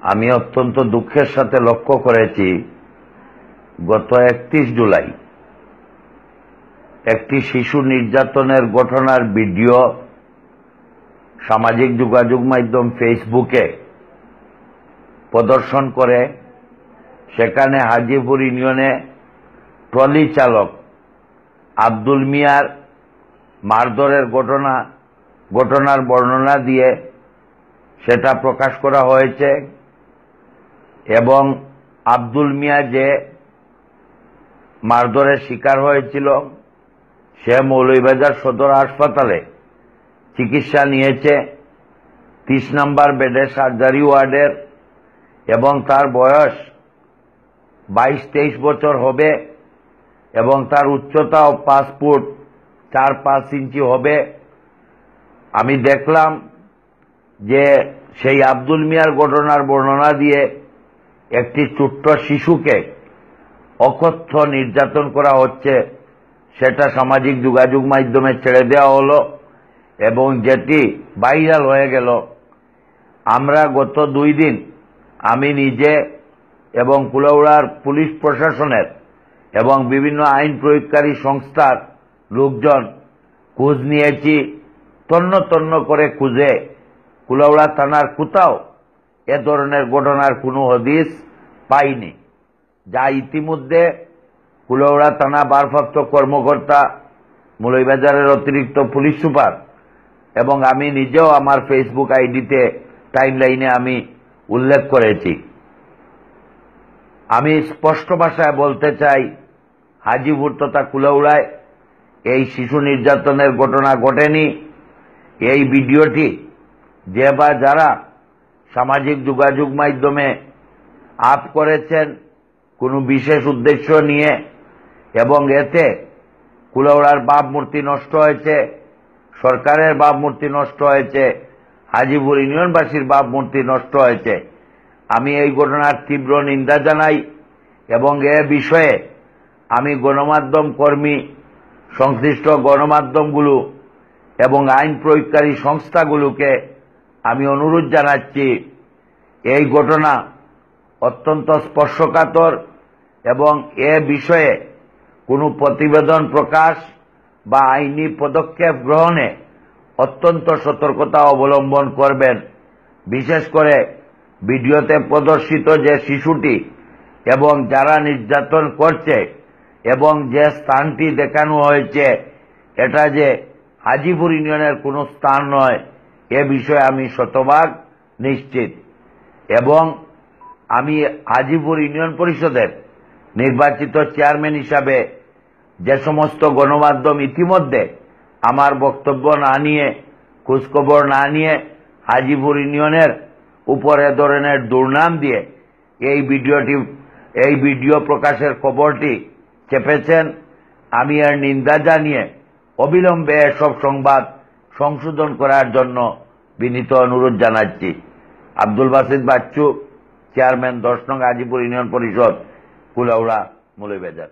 আমি অত্যন্ত দুঃখের সাথে লক্ষ্য করেছি গত 31 জুলাই একটি শিশু নির্যাতনের ঘটনার ভিডিও সামাজিক যোগাযোগ মাধ্যম ফেসবুকে প্রদর্শন করে সেখানে হাজীপুর ইউনিয়নে ট্রলি চালক আব্দুল মিয়ার মারধরের ঘটনার বর্ণনা দিয়ে সেটা প্রকাশ করা হয়েছে এবং আব্দুল মিয়া যে মারধরের শিকার হয়েছিল সে মৌলভীবাজার সদর হাসপাতালে চিকিৎসা নিয়েছে 30 নম্বর বেডে সার্জারি ওয়ার্ডের এবং তার বয়স 22-23 বছর হবে এবং তার উচ্চতাও 5 ফুট 4-5 ইঞ্চি হবে। আমি দেখলাম যে সেই আব্দুল মিয়ার ঘটনার বর্ণনা দিয়ে একটি ছোট্ট শিশুকে অকথ্য নির্যাতন করা হচ্ছে, সেটা সামাজিক যোগাযোগ মাধ্যমে ছেড়ে দেওয়া হলো এবং যেটি ভাইরাল হয়ে গেল। আমরা গত 2 দিন আমি নিজে এবং কুলাউড়ার পুলিশ প্রশাসনের এবং বিভিন্ন আইন প্রয়োগকারী সংস্থার লোকজন খোঁজ নিয়েছি, তন্ন তন্ন করে খুঁজে কুলাউড়া থানার কোথাও এ ধরনের ঘটনার কোনো হদিস পাইনি, যা ইতিমধ্যে কুলাউড়া থানা ভারপ্রাপ্ত কর্মকর্তা মৌলভীবাজারের অতিরিক্ত পুলিশ সুপার এবং আমি নিজেও আমার ফেসবুক আইডিতে টাইমলাইনে আমি উল্লেখ করেছি। আমি স্পষ্ট ভাষায় বলতে চাই, হাজীপুর তথা কুলাউড়ায় এই শিশু নির্যাতনের ঘটনা ঘটেনি। এই ভিডিওটি যে বা যারা সামাজিক যোগাযোগ মাধ্যমে আপ করেছেন কোনো বিশেষ উদ্দেশ্য নিয়ে এবং এতে কুলাউড়ার ভাবমূর্তি নষ্ট হয়েছে, সরকারের ভাবমূর্তি নষ্ট হয়েছে, হাজীপুর ইউনিয়নবাসীর ভাবমূর্তি নষ্ট হয়েছে। আমি এই ঘটনার তীব্র নিন্দা জানাই এবং এ বিষয়ে আমি গণমাধ্যম কর্মী, সংশ্লিষ্ট গণমাধ্যমগুলো এবং আইন প্রয়োগকারী সংস্থাগুলোকে আমি অনুরোধ জানাচ্ছি, এই ঘটনা অত্যন্ত স্পর্শকাতর এবং এ বিষয়ে কোনো প্রতিবেদন প্রকাশ বা আইনি পদক্ষেপ গ্রহণে অত্যন্ত সতর্কতা অবলম্বন করবেন। বিশেষ করে ভিডিওতে প্রদর্শিত যে শিশুটি এবং যারা নির্যাতন করছে এবং যে স্থানটি দেখানো হয়েছে এটা যে হাজীপুর ইউনিয়নের কোনো স্থান নয়, এ বিষয়ে আমি শতভাগ নিশ্চিত এবং আমি হাজীপুর ইউনিয়ন পরিষদের নির্বাচিত চেয়ারম্যান হিসাবে যে সমস্ত গণমাধ্যম ইতিমধ্যে আমার বক্তব্য না নিয়ে, খোঁজখবর না নিয়ে হাজীপুর ইউনিয়নের উপরে ধরনের দুর্নাম দিয়ে এই ভিডিও প্রকাশের খবরটি চেপেছেন, আমি এর নিন্দা জানিয়ে অবিলম্বে এসব সংবাদ সংশোধন করার জন্য বিনীত অনুরোধ জানাচ্ছি। আব্দুল বাসিত বাচ্চু, চেয়ারম্যান 10 নং হাজীপুর ইউনিয়ন পরিষদ, কুলাউড়া, মৌলভীবাজার।